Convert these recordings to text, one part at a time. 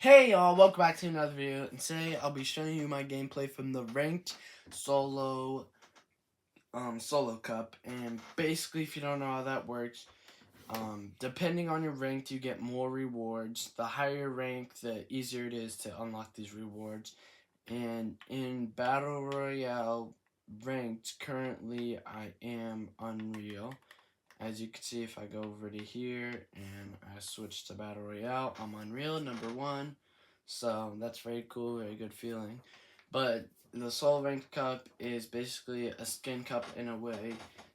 Hey y'all, welcome back to another video, and today I'll be showing you my gameplay from the ranked solo cup. And basically, if you don't know how that works, depending on your rank, you get more rewards. The higher rank, the easier it is to unlock these rewards. And in Battle Royale ranked, currently I am Unreal. As you can see, if I go over to here and I switch to Battle Royale, I'm Unreal #1. So that's very cool, very good feeling. But the Solo Ranked Cup is basically a skin cup in a way.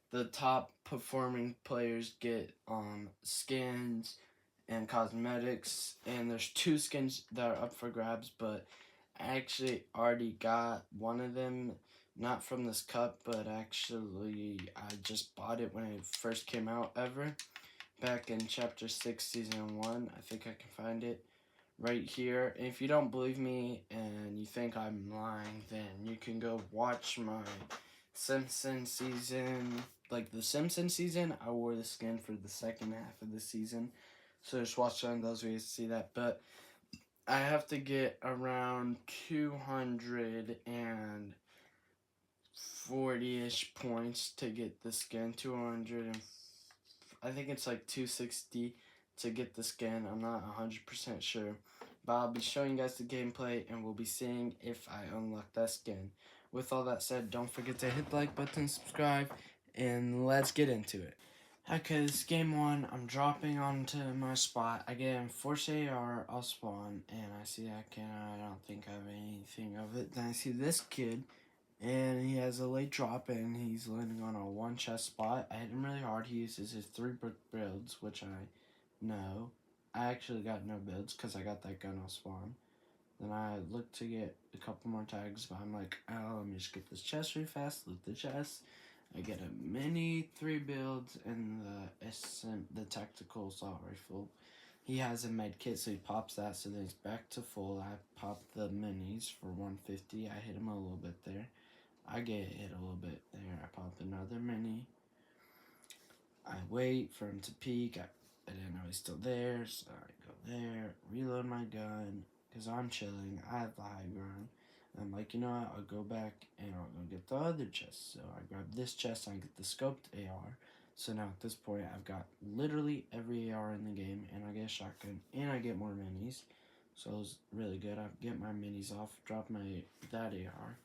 The top performing players get skins and cosmetics, and there's 2 skins that are up for grabs, but I actually already got one of them, not from this cup, but actually I just bought it when it first came out ever, back in Chapter 6, Season 1. I think I can find it right here. And if you don't believe me and you think I'm lying, then you can go watch my Simpsons season. Like the Simpsons season, I wore the skin for the second half of the season. So just watch one of those videos to see that. But I have to get around 240-ish points to get the skin. 200 and I think it's like 260 to get the skin. I'm not 100% sure. But I'll be showing you guys the gameplay and we'll be seeing if I unlock that skin. With all that said, don't forget to hit the like button, subscribe, and let's get into it. Okay, this is game 1. I'm dropping onto my spot. I get in Force AR, I'll spawn, and I see I don't think I have anything of it. Then I see this kid, and he has a late drop, and he's landing on a 1 chest spot. I hit him really hard. He uses his 3 brick builds, which I know. I actually got no builds, because I got that gun on spawn. Then I look to get a couple more tags, but I'm like, oh, let me just get this chest really fast, loot the chest. I get a mini 3 builds and the tactical assault rifle. He has a med kit, so he pops that, so then he's back to full. I pop the minis for 150. I hit him a little bit there. I get hit a little bit there. I pop another mini. I wait for him to peek. I didn't know he's still there, so I go there, reload my gun, because I'm chilling. I have the high ground. I'm like, you know what, I'll go back and I'll go get the other chest. So I grab this chest and I get the scoped AR. So now at this point, I've got literally every AR in the game, and I get a shotgun, and I get more minis. So it was really good. I get my minis off, drop that AR.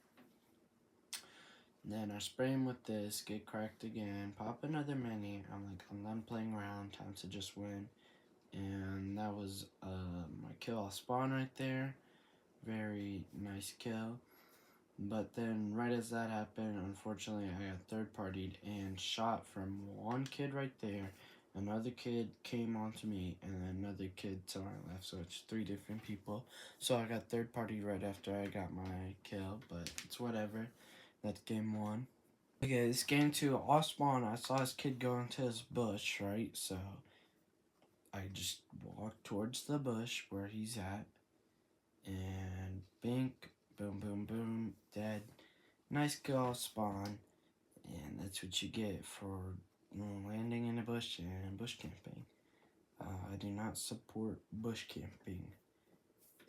Then I spray him with this, get cracked again, pop another mini. I'm like, I'm done playing around, time to just win. And that was my kill off spawn right there. Very nice kill. But then right as that happened, unfortunately I got third partied and shot from one kid right there. Another kid came onto me, and then another kid to my left, so it's 3 different people. So I got third party right after I got my kill, but it's whatever. That's game 1. Okay, this game 2, off spawn, I saw this kid go into his bush, right? So I just walked towards the bush where he's at, and bink, boom, boom, boom, dead. Nice kill off spawn, and that's what you get for landing in a bush and bush camping. I do not support bush camping.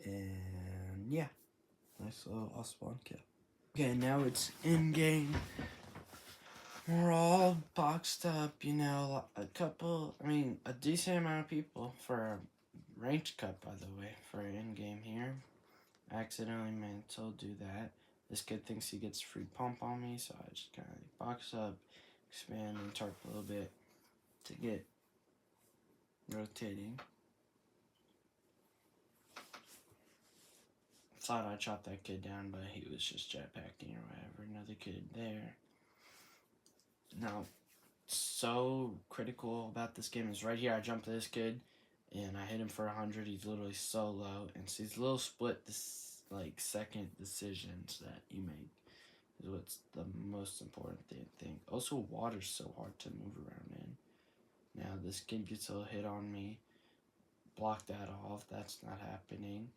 And yeah, nice little off spawn kill. Okay, now it's in game. We're all boxed up, you know, a decent amount of people for a ranked cup, by the way, for in game here. I accidentally meant to do that. This kid thinks he gets free pump on me, so I just kind of box up, expand, and tarp a little bit to get rotating. Thought I chopped that kid down, but he was just jetpacking or whatever. Another kid there. Now, so critical about this game is right here. I jumped to this kid, and I hit him for 100. He's literally so low, and so these little split second decisions that you make is what's the most important thing. Also, water's so hard to move around in. Now this kid gets a hit on me. Block that off. That's not happening.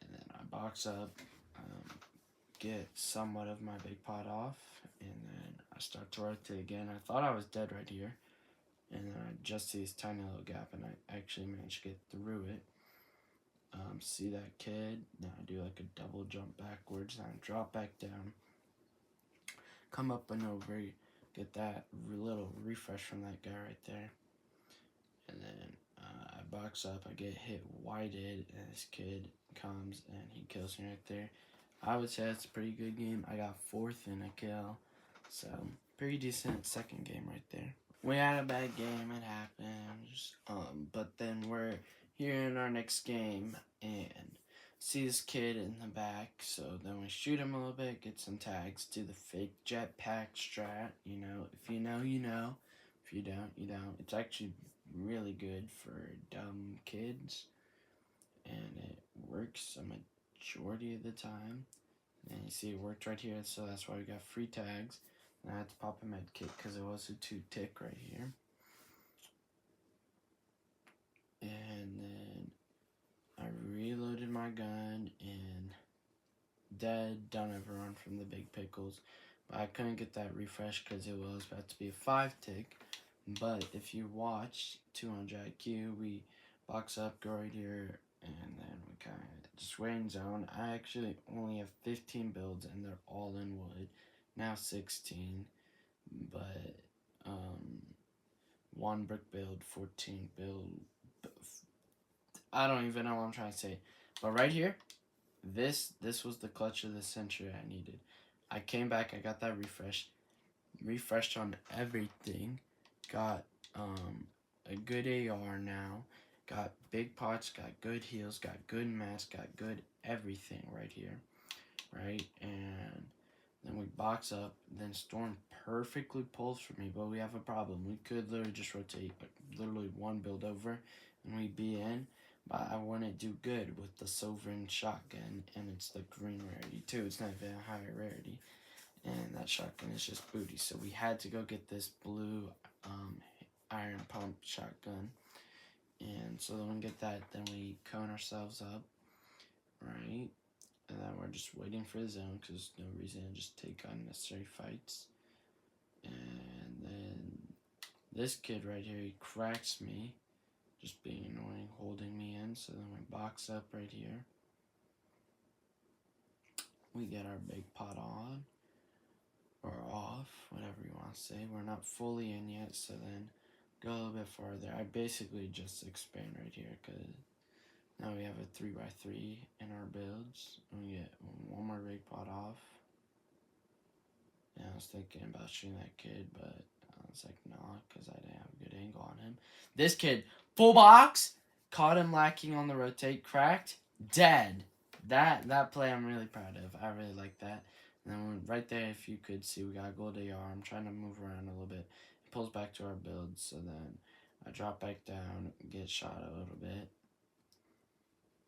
And then I box up, get somewhat of my big pot off, and then I start to rotate again. I thought I was dead right here, and then I just see this tiny little gap, and I actually managed to get through it. see that kid. Now I do like a double jump backwards, and I drop back down. Come up and over, get that little refresh from that guy right there. And then I box up, I get hit whited, and this kid comes and he kills me right there. I would say that's a pretty good game. I got 4th in a kill, so pretty decent second game right there. We had a bad game, it happens, but then we're here in our next game, and see this kid in the back, so then we shoot him a little bit, get some tags, do the fake jetpack strat, you know, if you know, you know, if you don't, you don't. It's actually really good for dumb kids, and it works a majority of the time. And you see it worked right here, so that's why we got free tags. And I had to pop a med kit because it was a 2-tick right here. And then I reloaded my gun and dead, don't ever run from the big pickles. But I couldn't get that refresh because it was about to be a 5-tick. But if you watch 200 IQ, we box up, go right here, and then we kind of just wait in zone. I actually only have 15 builds, and they're all in wood. Now 16, but 1 brick build, 14 build. I don't even know what I'm trying to say. But right here, this was the clutch of the century I needed. I came back, I got that refreshed on everything. Got a good AR now. Got big pots, got good heals, got good mask, got good everything right here. Right? And then we box up. Then Storm perfectly pulls for me, but we have a problem. We could literally just rotate literally 1 build over and we'd be in. But I wouldn't do good with the Sovereign shotgun, and it's the green rarity too. It's not even a higher rarity. And that shotgun is just booty. So we had to go get this blue iron pump shotgun. And so then we get that, then we cone ourselves up, right? And then we're just waiting for the zone because there's no reason to just take unnecessary fights. And then this kid right here, he cracks me, just being annoying, holding me in. So then we box up right here. We get our big pot on. Or off, whatever you want to say. We're not fully in yet, so then go a little bit farther. I basically just expand right here because now we have a 3x3 in our builds. We get 1 more big pot off. And I was thinking about shooting that kid, but I was like, nah, because I didn't have a good angle on him. This kid, full box, caught him lacking on the rotate, cracked, dead. That play I'm really proud of. I really like that. And then right there, if you could see, we got gold AR. I'm trying to move around a little bit. It pulls back to our build, so then I drop back down, get shot a little bit,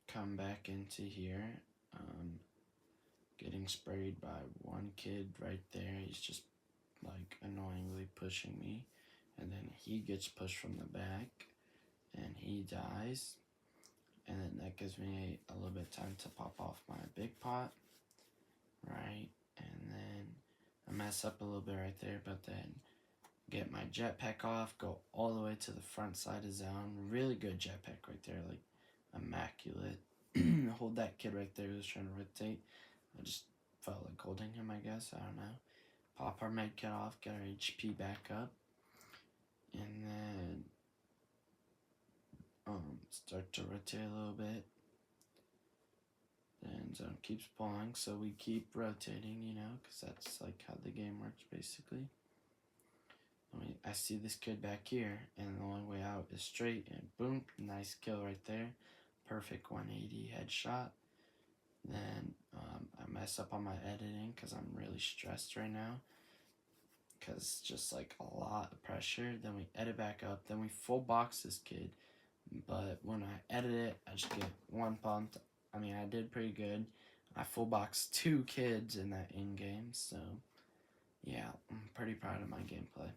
come back into here, getting sprayed by 1 kid right there. He's just like annoyingly pushing me, and then he gets pushed from the back, and he dies. And then that gives me a little bit of time to pop off my big pot, right? And then I mess up a little bit right there, but then get my jetpack off, go all the way to the front side of zone. Really good jetpack right there, like immaculate. Hold that kid right there who's trying to rotate. I just felt like holding him, I guess. I don't know. Pop our med kit off, get our HP back up, and then start to rotate a little bit. Then zone keeps pulling, so we keep rotating, you know, because that's like how the game works basically. I see this kid back here, and the only way out is straight, and boom, nice kill right there. Perfect 180 headshot. Then I mess up on my editing because I'm really stressed right now, because it's just like a lot of pressure. Then we edit back up, then we full box this kid, but when I edit it, I just get 1 pumped. I mean, I did pretty good. I full boxed 2 kids in that in-game, so yeah, I'm pretty proud of my gameplay.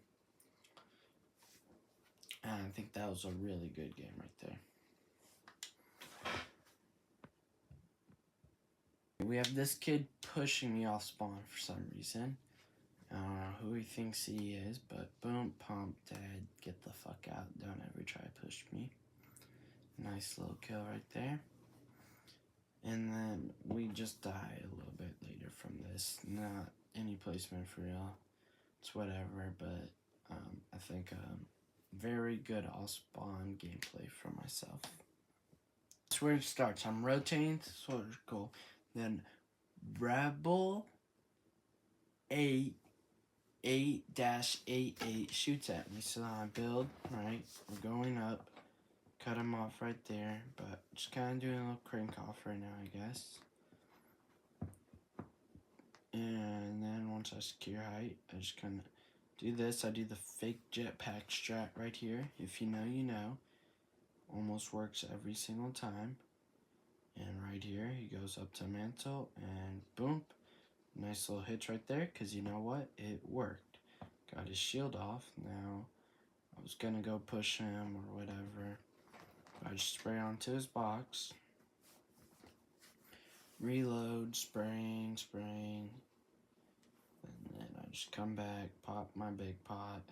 And I think that was a really good game right there. We have this kid pushing me off spawn for some reason. I don't know who he thinks he is, but boom, pump, dead, get the fuck out, don't ever try to push me. Nice little kill right there. And then we just die a little bit later from this. Not any placement for real. It's whatever, but I think very good all spawn gameplay for myself. That's where it starts. I'm rotating the circle, then Rebel 8-88 shoots at me. So I build, right? We're going up. Cut him off right there, but just kind of doing a little crank off right now, I guess. And then once I secure height, I just kind of do this. I do the fake jetpack strat right here. If you know, you know. Almost works every single time. And right here, he goes up to mantle, and boom. Nice little hits right there, because you know what? It worked. Got his shield off. Now, I was going to go push him or whatever. I just spray onto his box. Reload, spraying. And then I just come back, pop my big pot.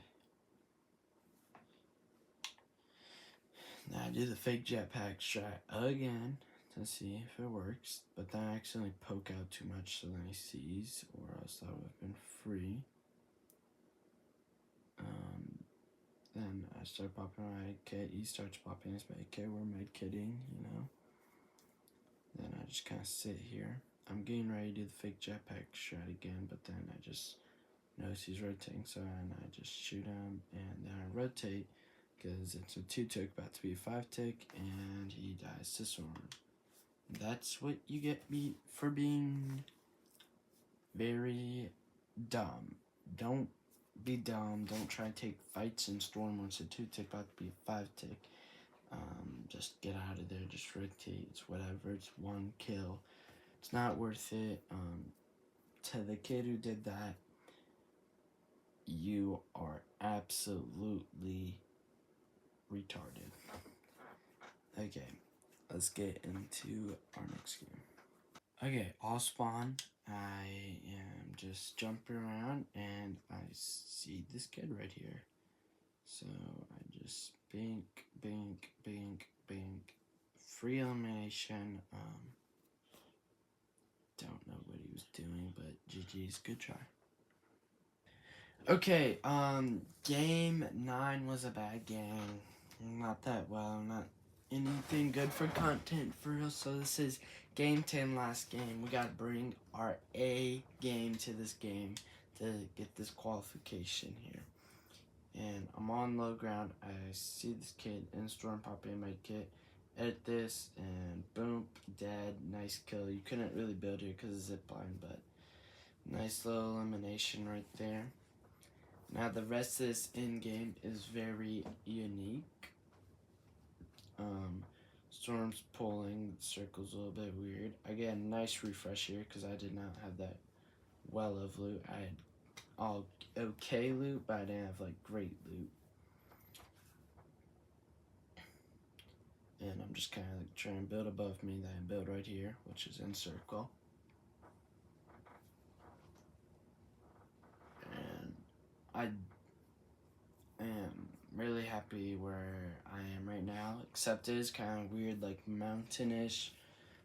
Now I do the fake jetpack strat again to see if it works. But then I accidentally poke out too much, so then he sees, or else that would have been free. Then I start popping my med kit. He starts popping his med kit. We're med kitting, you know. Then I just kind of sit here. I'm getting ready to do the fake jetpack strat again, but then I just notice he's rotating, so and I just shoot him, and then I rotate because it's a 2-tick about to be a 5-tick, and he dies to storm. That's what you get me for being very dumb. Don't be dumb. Don't try to take fights in storm when it's a 2-tick about to be a 5-tick. Just get out of there. Just rotate. It's whatever. It's one kill. It's not worth it. To the kid who did that, you are absolutely retarded. Okay, let's get into our next game. Okay, all spawn. I am just jumping around and I see this kid right here. So I just bink. Free elimination. Don't know what he was doing, but GG's, good try. Okay, game 9 was a bad game. Not that well, not anything good for content for us. So this is game 10, last game. We gotta bring our A game to this game to get this qualification here. And I'm on low ground. I see this kid in storm pop in my kit. Edit this and boom, dead. Nice kill. You couldn't really build here because of zipline, but nice little elimination right there. Now the rest of this in-game is very unique. Storm's pulling, the circle's a little bit weird. I get a nice refresh here because I did not have that well of loot. I had all okay loot, but I didn't have like great loot. And I'm just kind of like trying to build above me that I build right here, which is in circle. And I am really happy where I am right now, except it is kind of weird, like mountainish,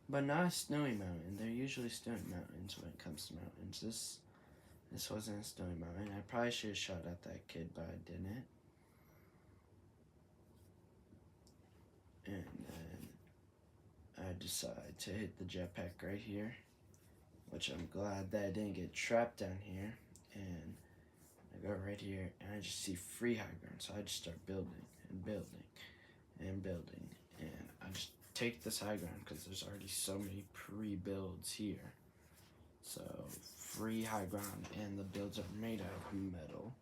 but not a snowy mountain. They're usually snowy mountains when it comes to mountains. This wasn't a snowy mountain. I probably should have shot at that kid, but I didn't. And then I decide to hit the jetpack right here, which I'm glad that I didn't get trapped down here. And I go right here, and I just see free high ground, so I just start building. And I just take this high ground because there's already so many pre-builds here. So free high ground, and the builds are made out of metal.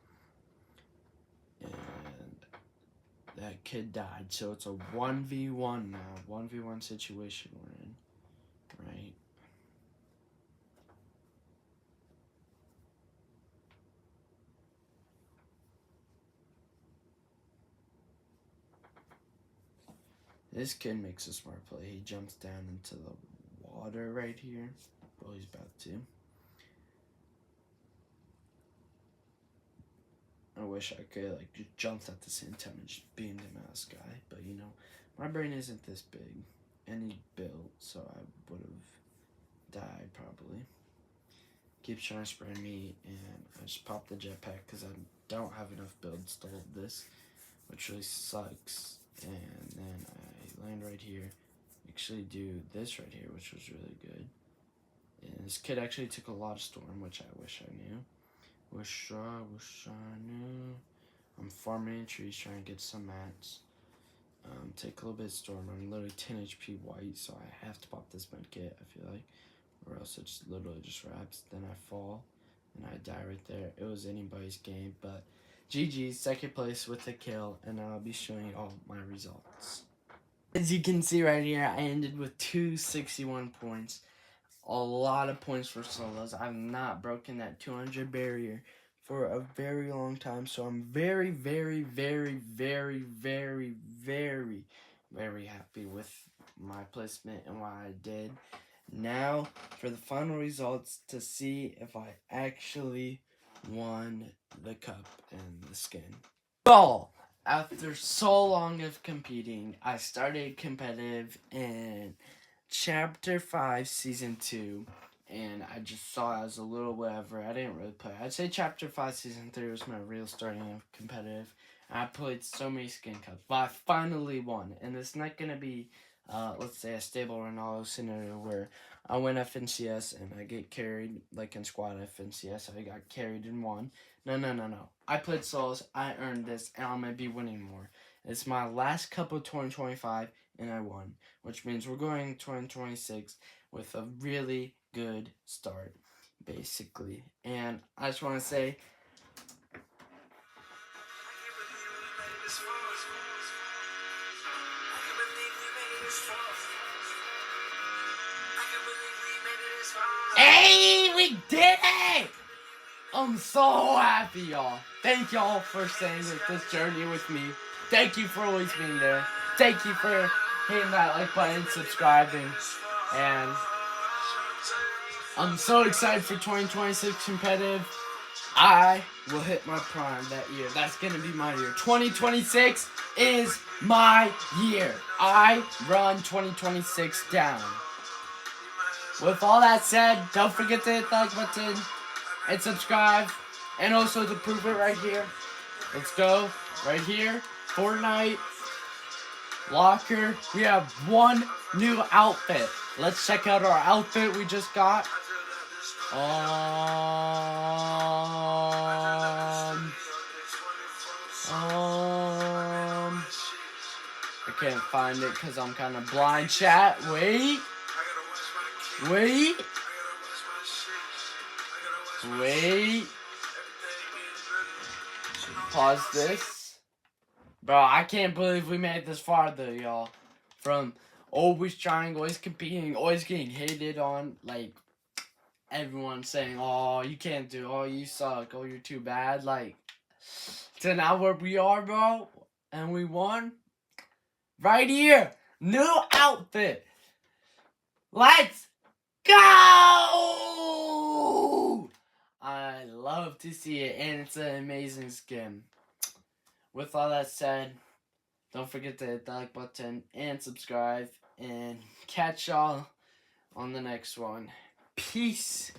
And that kid died, so it's a 1v1 now, 1v1 situation we're in, right? This kid makes a smart play. He jumps down into the water right here. Well, he's about to. I wish I could like just jump at the same time and just beamed him out of the sky. But you know, my brain isn't this big. And he built, so I would have keeps trying to spray me, and I just pop the jetpack because I don't have enough builds to hold this, which really sucks. And then I land right here, actually do this right here, which was really good. And this kid actually took a lot of storm, which I wish I knew. Wish I knew. I'm farming trees, trying to get some mats. Take a little bit of storm. I'm literally 10 HP white, so I have to pop this med kit, I feel like. Or else it just literally just wraps. Then I fall, and I die right there. It was anybody's game, but GG, second place with a kill, and I'll be showing you all my results. As you can see right here, I ended with 261 points. A lot of points for solos. I've not broken that 200 barrier for a very long time, so I'm very, very, very, very, very, very, very happy with my placement and what I did. Now for the final results to see if I actually won the cup and the skin. So, after so long of competing, I started competitive in Chapter 5, Season 2, and I just saw it as a little whatever. I didn't really play. I'd say Chapter 5, Season 3 was my real starting of competitive. I played so many skin cups, but I finally won, and it's not going to be, let's say, a stable Ronaldo scenario where I win FNCS and I get carried, like in squad FNCS, I got carried and won. No. I played solos, I earned this, and I'm going to be winning more. It's my last cup of 2025, and I won, which means we're going 2026 with a really good start, basically. And I just want to say, hey, we did it! I'm so happy, y'all. Thank y'all for staying with this journey with me. Thank you for always being there. Thank you for hitting that like button, subscribing, and I'm so excited for 2026 competitive. I will hit my prime that year. That's going to be my year. 2026 is my year. I run 2026 down. With all that said, don't forget to hit the like button and subscribe. And also to prove it right here. Let's go. Right here. Fortnite. Locker. We have one new outfit. Let's check out our outfit we just got. I can't find it because I'm kind of blind, chat. Wait. Pause this. Bro, I can't believe we made this far though, y'all. From always trying, always competing, always getting hated on, like, everyone saying, oh, you can't do, oh, you suck, oh, you're too bad, like, to now where we are, bro, and we won. Right here, new outfit. Let's go! I love to see it, and it's an amazing skin. With all that said, don't forget to hit the like button and subscribe, and catch y'all on the next one. Peace.